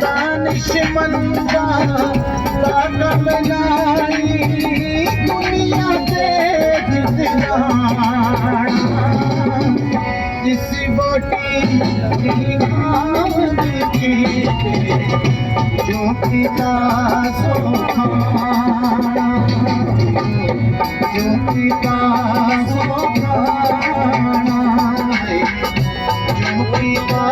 दानिशमंदा ताकम नारी दुनिया से जितना जिस बोटी की जो पिता सोखाना जो पिता सोखाना जो पिता